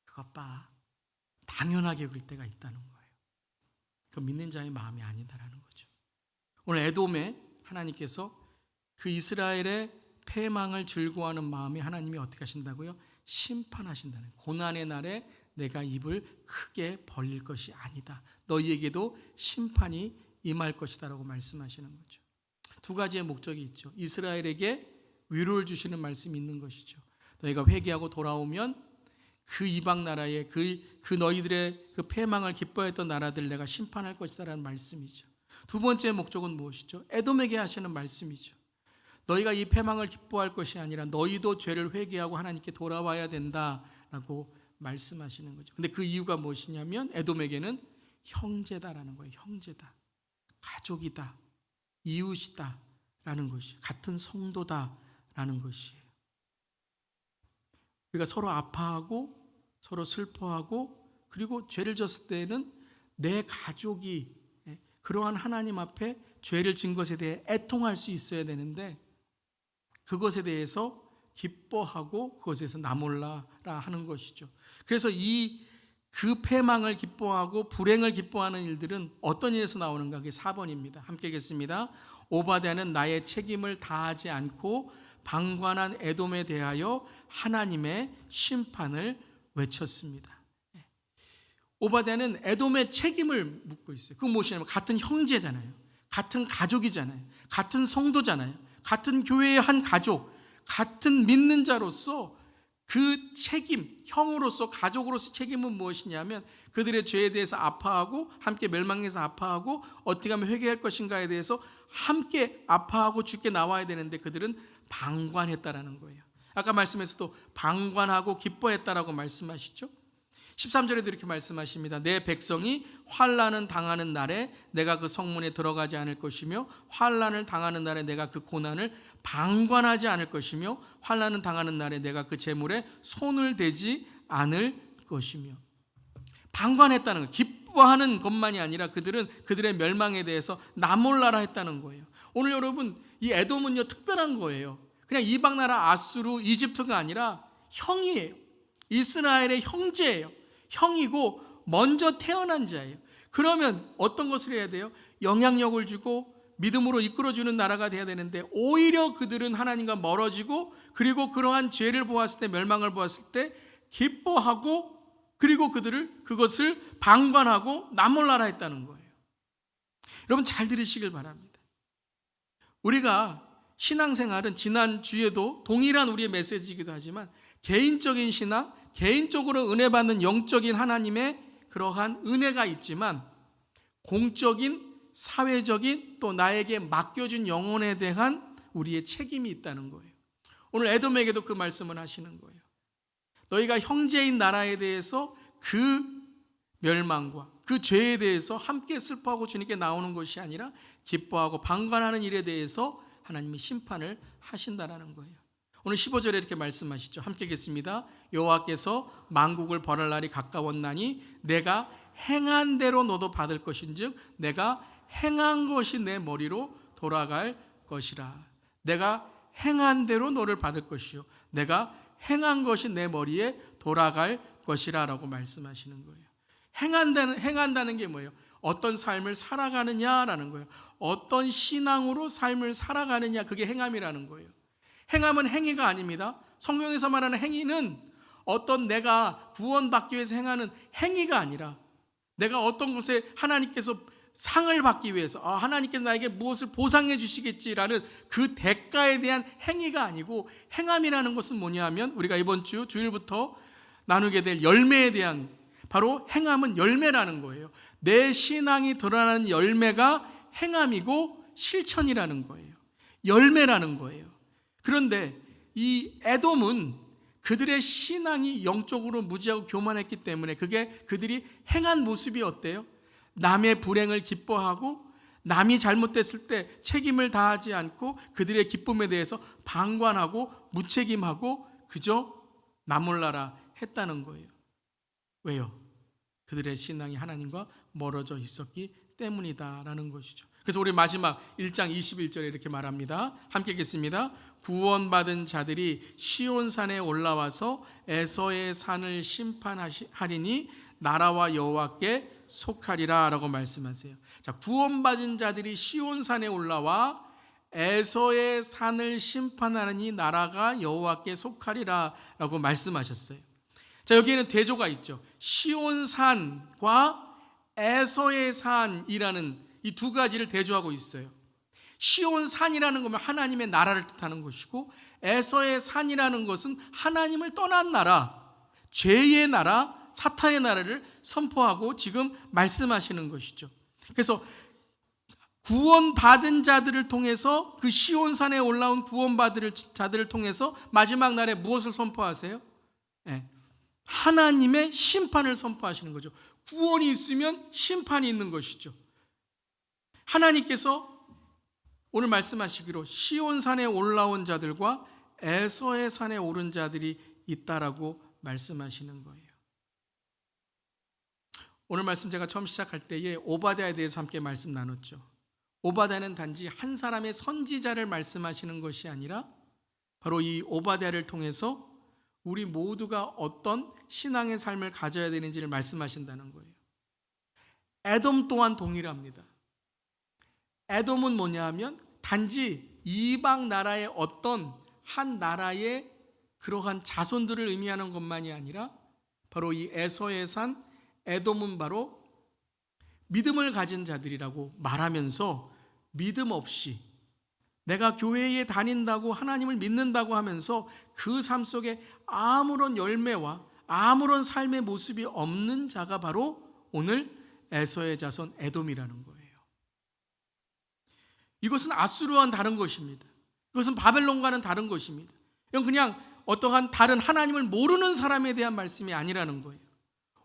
그것 봐, 당연하게 그럴 때가 있다는 거예요. 그 믿는 자의 마음이 아니다라는 거죠. 오늘 에돔에 하나님께서 그 이스라엘의 패망을 즐거워하는 마음이 하나님이 어떻게 하신다고요? 심판하신다는, 고난의 날에 내가 입을 크게 벌릴 것이 아니다. 너희에게도 심판이 임할 것이다 라고 말씀하시는 거죠. 두 가지의 목적이 있죠. 이스라엘에게 위로를 주시는 말씀이 있는 것이죠. 너희가 회개하고 돌아오면 그 이방 나라의 그 너희들의 그 패망을 기뻐했던 나라들 내가 심판할 것이다 라는 말씀이죠. 두 번째 목적은 무엇이죠? 에돔에게 하시는 말씀이죠. 너희가 이 패망을 기뻐할 것이 아니라 너희도 죄를 회개하고 하나님께 돌아와야 된다라고 말씀하시는 거죠. 근데 그 이유가 무엇이냐면 에돔에게는 형제다라는 거예요. 형제다, 가족이다, 이웃이다라는 것이, 같은 성도다라는 것이에요. 우리가 서로 아파하고 서로 슬퍼하고 그리고 죄를 졌을 때에는 내 가족이 그러한 하나님 앞에 죄를 진 것에 대해 애통할 수 있어야 되는데 그것에 대해서 기뻐하고 그것에서 나몰라라 하는 것이죠. 그래서 그 패망을 기뻐하고 불행을 기뻐하는 일들은 어떤 일에서 나오는가? 그게 4번입니다. 함께 읽겠습니다. 오바댜는 나의 책임을 다하지 않고 방관한 에돔에 대하여 하나님의 심판을 외쳤습니다. 오바댜는 에돔의 책임을 묻고 있어요. 그건 무엇이냐면 같은 형제잖아요. 같은 가족이잖아요. 같은 성도잖아요. 같은 교회의 한 가족, 같은 믿는 자로서 그 책임, 형으로서 가족으로서 책임은 무엇이냐면 그들의 죄에 대해서 아파하고 함께 멸망해서 아파하고 어떻게 하면 회개할 것인가에 대해서 함께 아파하고 죽게 나와야 되는데 그들은 방관했다라는 거예요. 아까 말씀에서도 방관하고 기뻐했다라고 말씀하시죠. 13절에도 이렇게 말씀하십니다. 내 백성이 환난을 당하는 날에 내가 그 성문에 들어가지 않을 것이며 환난을 당하는 날에 내가 그 고난을 방관하지 않을 것이며 환난을 당하는 날에 내가 그 재물에 손을 대지 않을 것이며. 방관했다는 거예요. 기뻐하는 것만이 아니라 그들은 그들의 멸망에 대해서 나몰라라 했다는 거예요. 오늘 여러분, 이 에돔은요 특별한 거예요. 그냥 이방 나라 아수르, 이집트가 아니라 형이에요. 이스라엘의 형제예요. 형이고 먼저 태어난 자예요. 그러면 어떤 것을 해야 돼요? 영향력을 주고 믿음으로 이끌어주는 나라가 돼야 되는데 오히려 그들은 하나님과 멀어지고 그리고 그러한 죄를 보았을 때, 멸망을 보았을 때 기뻐하고 그리고 그것을 방관하고 나몰라라 했다는 거예요. 여러분 잘 들으시길 바랍니다. 우리가 신앙생활은 지난 주에도 동일한 우리의 메시지이기도 하지만 개인적인 신앙, 개인적으로 은혜 받는 영적인 하나님의 그러한 은혜가 있지만 공적인, 사회적인, 또 나에게 맡겨준 영혼에 대한 우리의 책임이 있다는 거예요. 오늘 에돔에게도 그 말씀을 하시는 거예요. 너희가 형제인 나라에 대해서 그 멸망과 그 죄에 대해서 함께 슬퍼하고 주님께 나오는 것이 아니라 기뻐하고 방관하는 일에 대해서 하나님이 심판을 하신다라는 거예요. 오늘 15절에 이렇게 말씀하시죠. 함께 읽겠습니다. 여호와께서 만국을 벌할 날이 가까웠나니 내가 행한 대로 너도 받을 것인즉 내가 행한 것이 내 머리로 돌아갈 것이라. 내가 행한 대로 너를 받을 것이요 내가 행한 것이 내 머리에 돌아갈 것이라 라고 말씀하시는 거예요. 행한다는 게 뭐예요? 어떤 삶을 살아가느냐라는 거예요. 어떤 신앙으로 삶을 살아가느냐, 그게 행함이라는 거예요. 행함은 행위가 아닙니다. 성경에서 말하는 행위는 어떤 내가 구원받기 위해서 행하는 행위가 아니라 내가 어떤 것에 하나님께서 상을 받기 위해서 하나님께서 나에게 무엇을 보상해 주시겠지라는 그 대가에 대한 행위가 아니고, 행함이라는 것은 뭐냐면 우리가 이번 주일부터 나누게 될 열매에 대한, 바로 행함은 열매라는 거예요. 내 신앙이 드러나는 열매가 행함이고 실천이라는 거예요. 열매라는 거예요. 그런데 이 에돔은 그들의 신앙이 영적으로 무지하고 교만했기 때문에 그게 그들이 행한 모습이 어때요? 남의 불행을 기뻐하고 남이 잘못됐을 때 책임을 다하지 않고 그들의 기쁨에 대해서 방관하고 무책임하고 그저 나 몰라라 했다는 거예요. 왜요? 그들의 신앙이 하나님과 멀어져 있었기 때문이다라는 것이죠. 그래서 우리 마지막 1장 21절에 이렇게 말합니다. 함께 읽겠습니다. 구원받은 자들이 시온산에 올라와서 에서의 산을 심판하리니 나라와 여호와께 속하리라 라고 말씀하세요. 자, 구원받은 자들이 시온산에 올라와 에서의 산을 심판하니 나라가 여호와께 속하리라 라고 말씀하셨어요. 자, 여기에는 대조가 있죠. 시온산과 에서의 산이라는 이 두 가지를 대조하고 있어요. 시온산이라는 것은 하나님의 나라를 뜻하는 것이고, 에서의 산이라는 것은 하나님을 떠난 나라, 죄의 나라, 사탄의 나라를 선포하고 지금 말씀하시는 것이죠. 그래서 구원받은 자들을 통해서, 그 시온산에 올라온 구원받은 자들을 통해서 마지막 날에 무엇을 선포하세요? 하나님의 심판을 선포하시는 거죠. 구원이 있으면 심판이 있는 것이죠. 하나님께서 오늘 말씀하시기로 시온산에 올라온 자들과 에서의 산에 오른 자들이 있다라고 말씀하시는 거예요. 오늘 말씀 제가 처음 시작할 때에 오바댜에 대해서 함께 말씀 나눴죠. 오바댜는 단지 한 사람의 선지자를 말씀하시는 것이 아니라 바로 이 오바댜를 통해서 우리 모두가 어떤 신앙의 삶을 가져야 되는지를 말씀하신다는 거예요. 에돔 또한 동일합니다. 에돔은 뭐냐 하면 단지 이방 나라의 어떤 한 나라의 그러한 자손들을 의미하는 것만이 아니라 바로 이 에서의 산 에돔은 바로 믿음을 가진 자들이라고 말하면서 믿음 없이 내가 교회에 다닌다고 하나님을 믿는다고 하면서 그 삶 속에 아무런 열매와 아무런 삶의 모습이 없는 자가 바로 오늘 에서의 자손 에돔이라는 거예요. 이것은 아수르와는 다른 것입니다. 이것은 바벨론과는 다른 것입니다. 이건 그냥 어떠한 다른 하나님을 모르는 사람에 대한 말씀이 아니라는 거예요.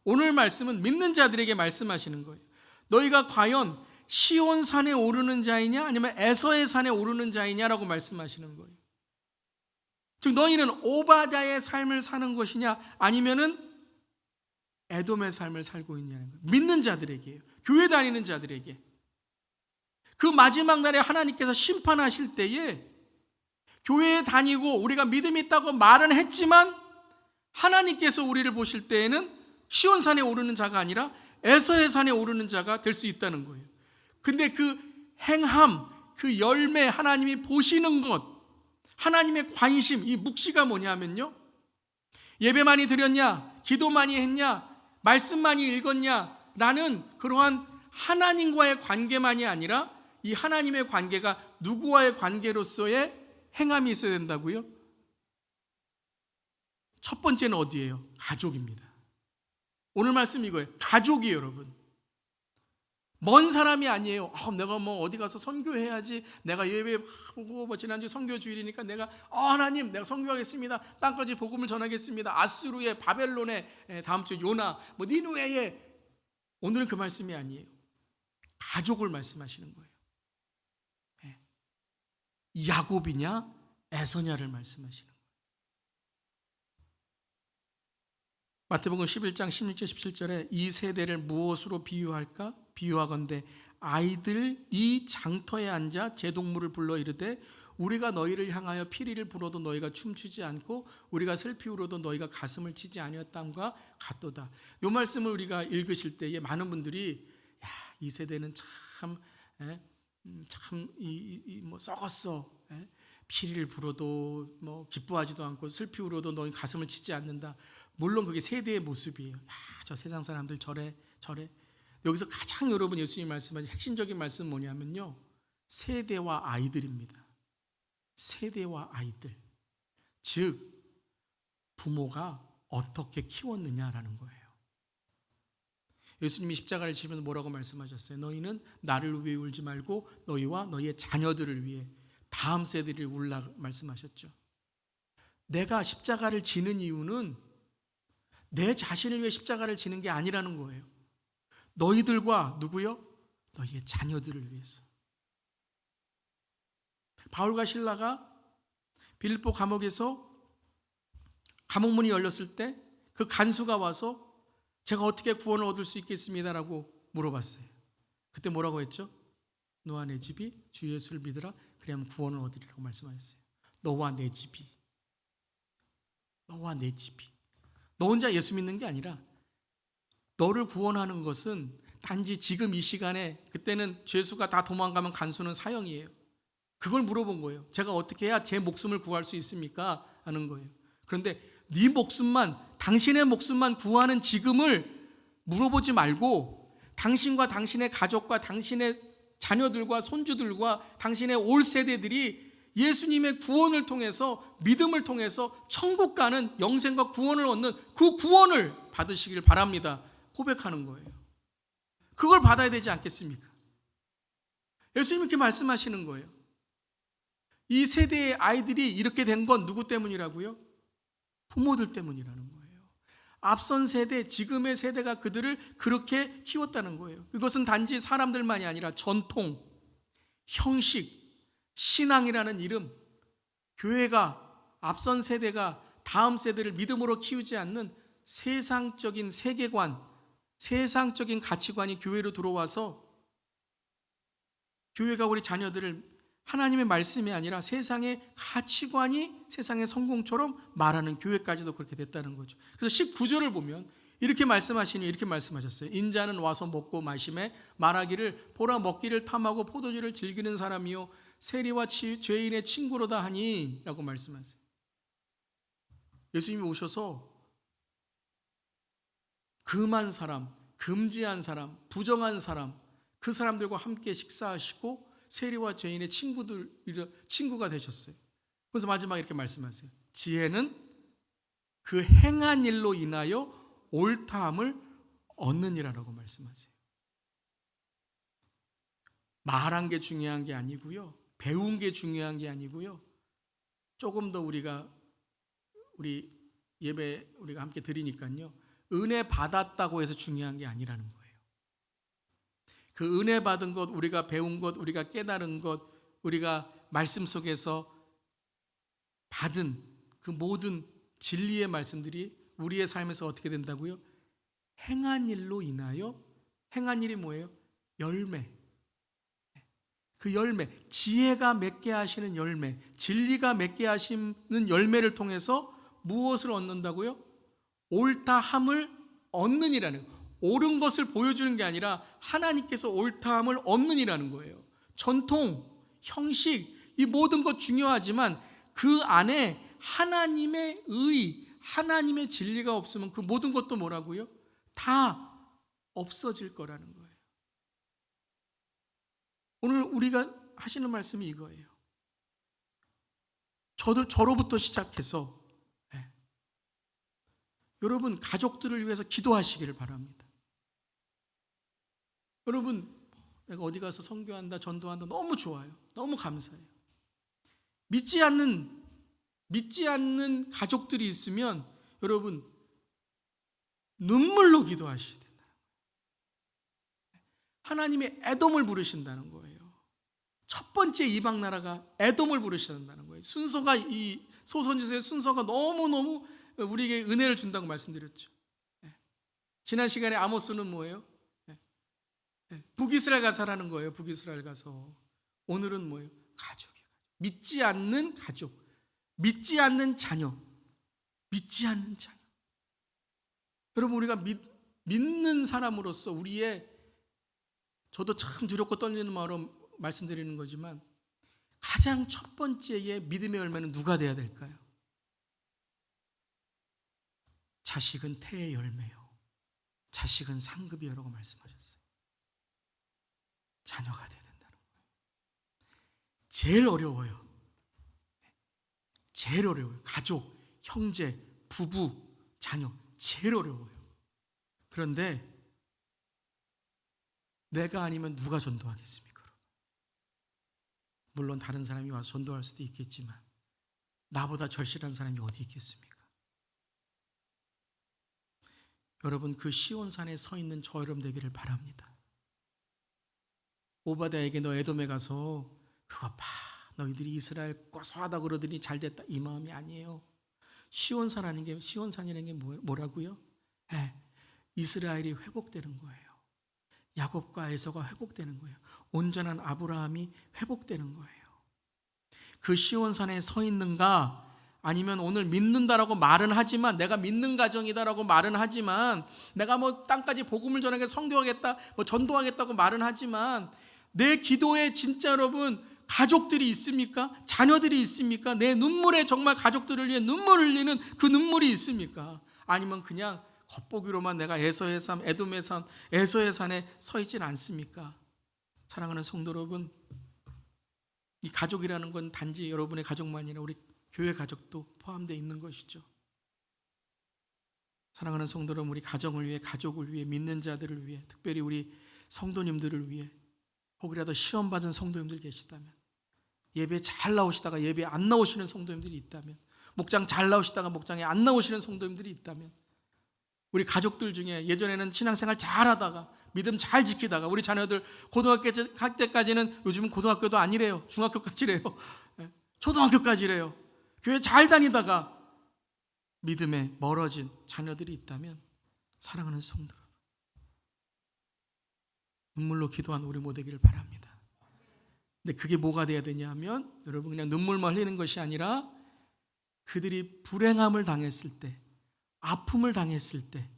오늘 말씀은 믿는 자들에게 말씀하시는 거예요. 너희가 과연 시온산에 오르는 자이냐 아니면 에서의 산에 오르는 자이냐라고 말씀하시는 거예요. 즉 너희는 오바댜의 삶을 사는 것이냐 아니면은 에돔의 삶을 살고 있냐는 거예요. 믿는 자들에게요. 교회 다니는 자들에게. 그 마지막 날에 하나님께서 심판하실 때에 교회에 다니고 우리가 믿음이 있다고 말은 했지만 하나님께서 우리를 보실 때에는 시온산에 오르는 자가 아니라 에서의 산에 오르는 자가 될 수 있다는 거예요. 근데 그 행함, 그 열매, 하나님이 보시는 것, 하나님의 관심, 이 묵시가 뭐냐면요, 예배 많이 드렸냐, 기도 많이 했냐, 말씀 많이 읽었냐 라는 그러한 하나님과의 관계만이 아니라 이 하나님의 관계가 누구와의 관계로서의 행함이 있어야 된다고요? 첫 번째는 어디예요? 가족입니다. 오늘 말씀 이거예요. 가족이에요, 여러분. 먼 사람이 아니에요. 내가 뭐 어디 가서 선교해야지. 내가 예배 보고 뭐 지난주 선교 주일이니까 내가 하나님 내가 선교하겠습니다. 땅까지 복음을 전하겠습니다. 아수르에, 바벨론에, 다음 주 요나, 뭐 니누에에. 오늘은 그 말씀이 아니에요. 가족을 말씀하시는 거예요. 야곱이냐 에서냐를 말씀하시는 거예요. 마태복음 11장 16절 17절에 이 세대를 무엇으로 비유할까? 비유하건대 아이들이 장터에 앉아 제동물을 불러 이르되 우리가 너희를 향하여 피리를 불어도 너희가 춤추지 않고 우리가 슬피 울어도 너희가 가슴을 치지 아니었다함과 같도다. 이 말씀을 우리가 읽으실 때에 많은 분들이 이 세대는 참 썩었어. 피리를 불어도 뭐 기뻐하지도 않고 슬피 울어도 너희 가슴을 치지 않는다. 물론 그게 세대의 모습이에요. 저 세상 사람들 저래. 여기서 가장 여러분 예수님이 말씀하신 핵심적인 말씀은 뭐냐면요, 세대와 아이들입니다. 세대와 아이들. 즉 부모가 어떻게 키웠느냐라는 거예요. 예수님이 십자가를 지면서 뭐라고 말씀하셨어요? 너희는 나를 위해 울지 말고 너희와 너희의 자녀들을 위해, 다음 세대를 울라 말씀하셨죠. 내가 십자가를 지는 이유는 내 자신을 위해 십자가를 지는 게 아니라는 거예요. 너희들과 누구요? 너희의 자녀들을 위해서. 바울과 실라가 빌립보 감옥에서 감옥문이 열렸을 때 그 간수가 와서 제가 어떻게 구원을 얻을 수 있겠습니다라고 물어봤어요. 그때 뭐라고 했죠? 너와 내 집이 주 예수를 믿으라 그래야만 구원을 얻으리라고 말씀하셨어요. 너와 내 집이. 너와 내 집이. 너 혼자 예수 믿는 게 아니라 너를 구원하는 것은 단지 지금 이 시간에, 그때는 죄수가 다 도망가면 간수는 사형이에요. 그걸 물어본 거예요. 제가 어떻게 해야 제 목숨을 구할 수 있습니까? 하는 거예요. 그런데 네 목숨만, 당신의 목숨만 구하는 지금을 물어보지 말고 당신과 당신의 가족과 당신의 자녀들과 손주들과 당신의 올 세대들이 예수님의 구원을 통해서, 믿음을 통해서 천국 가는 영생과 구원을 얻는 그 구원을 받으시길 바랍니다. 고백하는 거예요. 그걸 받아야 되지 않겠습니까? 예수님이 이렇게 말씀하시는 거예요. 이 세대의 아이들이 이렇게 된 건 누구 때문이라고요? 부모들 때문이라는 거예요. 앞선 세대, 지금의 세대가 그들을 그렇게 키웠다는 거예요. 이것은 단지 사람들만이 아니라 전통, 형식, 신앙이라는 이름, 교회가, 앞선 세대가 다음 세대를 믿음으로 키우지 않는 세상적인 세계관, 세상적인 가치관이 교회로 들어와서 교회가 우리 자녀들을 하나님의 말씀이 아니라 세상의 가치관이 세상의 성공처럼 말하는 교회까지도 그렇게 됐다는 거죠. 그래서 19절을 보면 이렇게 말씀하시니 이렇게 말씀하셨어요. 인자는 와서 먹고 마시매 말하기를 보라 먹기를 탐하고 포도주를 즐기는 사람이요 세리와 죄인의 친구로다 하니 라고 말씀하세요. 예수님이 오셔서 금한 사람, 금지한 사람, 부정한 사람, 그 사람들과 함께 식사하시고 세리와 죄인의 친구가 되셨어요. 그래서 마지막에 이렇게 말씀하세요. 지혜는 그 행한 일로 인하여 옳다함을 얻느니라라고 말씀하세요. 말한 게 중요한 게 아니고요, 배운 게 중요한 게 아니고요, 조금 더 우리 예배 우리가 함께 드리니까요, 은혜 받았다고 해서 중요한 게 아니라는 거예요. 그 은혜 받은 것, 우리가 배운 것, 우리가 깨달은 것, 우리가 말씀 속에서 받은 그 모든 진리의 말씀들이 우리의 삶에서 어떻게 된다고요? 행한 일로 인하여, 행한 일이 뭐예요? 열매. 그 열매, 지혜가 맺게 하시는 열매, 진리가 맺게 하시는 열매를 통해서 무엇을 얻는다고요? 옳다함을 얻느니라는 거예요. 옳은 것을 보여주는 게 아니라 하나님께서 옳다함을 얻느니라는 거예요. 전통, 형식, 이 모든 것 중요하지만 그 안에 하나님의 의, 하나님의 진리가 없으면 그 모든 것도 뭐라고요? 다 없어질 거라는 거예요. 오늘 우리가 하시는 말씀이 이거예요. 저로부터 시작해서 여러분 가족들을 위해서 기도하시기를 바랍니다. 여러분 내가 어디 가서 선교한다, 전도한다 너무 좋아요. 너무 감사해요. 믿지 않는 가족들이 있으면 여러분 눈물로 기도하셔야 된다. 하나님의 에돔을 부르신다는 거예요. 첫 번째 이방 나라가 에돔을 부르신다는 거예요. 순서가 이 소선지서의 순서가 너무너무 우리에게 은혜를 준다고 말씀드렸죠. 지난 시간에 아모스는 뭐예요? 북이스라엘 가서라는 거예요. 북이스라엘 가서. 오늘은 뭐예요? 가족이에요. 믿지 않는 가족, 믿지 않는 자녀, 믿지 않는 자녀. 여러분 우리가 믿는 사람으로서 우리의, 저도 참 두렵고 떨리는 마음으로 말씀드리는 거지만 가장 첫 번째의 믿음의 열매는 누가 돼야 될까요? 자식은 태의 열매요, 자식은 상급이요라고 말씀하셨어요. 자녀가 돼야 된다는 거예요. 제일 어려워요. 제일 어려워요. 가족, 형제, 부부, 자녀 제일 어려워요. 그런데 내가 아니면 누가 전도하겠습니까? 물론 다른 사람이 와서 전도할 수도 있겠지만 나보다 절실한 사람이 어디 있겠습니까? 여러분 그 시온산에 서 있는 저 여러분 되기를 바랍니다. 오바댜에게 너 에돔에 가서 그거 봐, 너희들이 이스라엘 고소하다 그러더니 잘됐다, 이 마음이 아니에요. 시온산이라는 게 뭐라고요? 이스라엘이 회복되는 거예요. 야곱과 에서가 회복되는 거예요. 온전한 아브라함이 회복되는 거예요. 그 시온산에 서 있는가, 아니면 오늘 믿는다라고 말은 하지만, 내가 믿는 가정이다라고 말은 하지만, 내가 뭐 땅까지 복음을 전하게 선교하겠다, 뭐 전도하겠다고 말은 하지만, 내 기도에 진짜 여러분 가족들이 있습니까? 자녀들이 있습니까? 내 눈물에 정말 가족들을 위해 눈물을 흘리는 그 눈물이 있습니까? 아니면 그냥 겉보기로만 내가 에서의 삶, 에돔의 삶, 에서의 산에 서 있지는 않습니까? 사랑하는 성도 여러분, 이 가족이라는 건 단지 여러분의 가족만이 아니라 우리 교회 가족도 포함되어 있는 것이죠. 사랑하는 성도 여러분, 우리 가정을 위해, 가족을 위해, 믿는 자들을 위해, 특별히 우리 성도님들을 위해, 혹이라도 시험 받은 성도님들 계시다면, 예배 잘 나오시다가 예배 안 나오시는 성도님들이 있다면, 목장 잘 나오시다가 목장에 안 나오시는 성도님들이 있다면, 우리 가족들 중에 예전에는 신앙생활 잘하다가 믿음 잘 지키다가 우리 자녀들 고등학교 갈 때까지는, 요즘은 고등학교도 아니래요, 중학교까지래요, 초등학교까지래요, 교회 잘 다니다가 믿음에 멀어진 자녀들이 있다면, 사랑하는 성도, 눈물로 기도한 우리 모두 되기를 바랍니다. 근데 그게 뭐가 돼야 되냐면, 여러분 그냥 눈물만 흘리는 것이 아니라 그들이 불행함을 당했을 때, 아픔을 당했을 때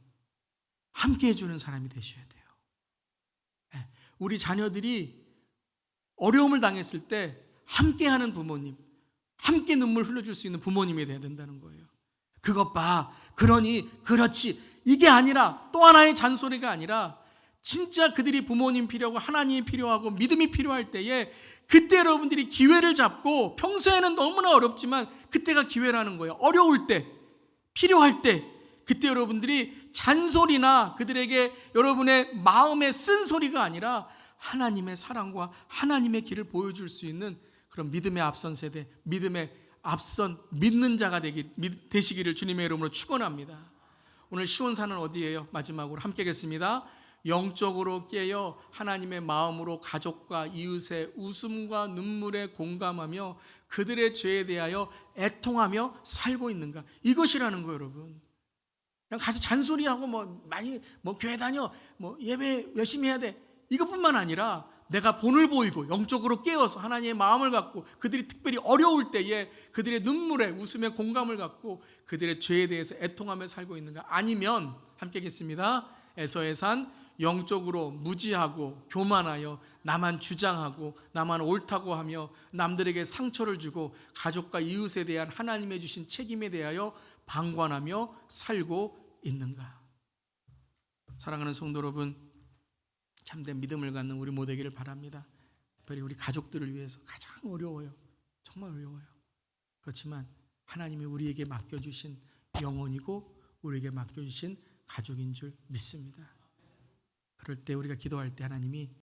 함께 해주는 사람이 되셔야 돼요. 우리 자녀들이 어려움을 당했을 때 함께하는 부모님, 함께 눈물 흘려줄 수 있는 부모님이 돼야 된다는 거예요. 그것 봐, 그러니, 그렇지, 이게 아니라, 또 하나의 잔소리가 아니라, 진짜 그들이 부모님 필요하고 하나님이 필요하고 믿음이 필요할 때에 그때 여러분들이 기회를 잡고, 평소에는 너무나 어렵지만 그때가 기회라는 거예요. 어려울 때, 필요할 때, 그때 여러분들이 잔소리나 그들에게 여러분의 마음에 쓴소리가 아니라 하나님의 사랑과 하나님의 길을 보여줄 수 있는 그런 믿음의 앞선 세대, 믿음의 앞선 믿는 자가 되시기를 주님의 이름으로 축원합니다. 오늘 시온산은 어디예요? 마지막으로 함께 하겠습니다. 영적으로 깨어 하나님의 마음으로 가족과 이웃의 웃음과 눈물에 공감하며 그들의 죄에 대하여 애통하며 살고 있는가? 이것이라는 거예요, 여러분. 그냥 가서 잔소리하고 많이 교회 다녀, 예배 열심히 해야 돼, 이것뿐만 아니라 내가 본을 보이고 영적으로 깨어서 하나님의 마음을 갖고, 그들이 특별히 어려울 때에 그들의 눈물에 웃음에 공감을 갖고 그들의 죄에 대해서 애통하며 살고 있는가? 아니면 함께 하겠습니다. 에서의 산, 영적으로 무지하고 교만하여 나만 주장하고 나만 옳다고 하며 남들에게 상처를 주고 가족과 이웃에 대한 하나님의 주신 책임에 대하여 방관하며 살고 있는가? 사랑하는 성도 여러분, 참된 믿음을 갖는 우리 모두 되기를 바랍니다. 특별히 우리 가족들을 위해서 가장 어려워요. 정말 어려워요. 그렇지만 하나님이 우리에게 맡겨주신 영혼이고 우리에게 맡겨주신 가족인 줄 믿습니다. 그럴 때 우리가 기도할 때 하나님이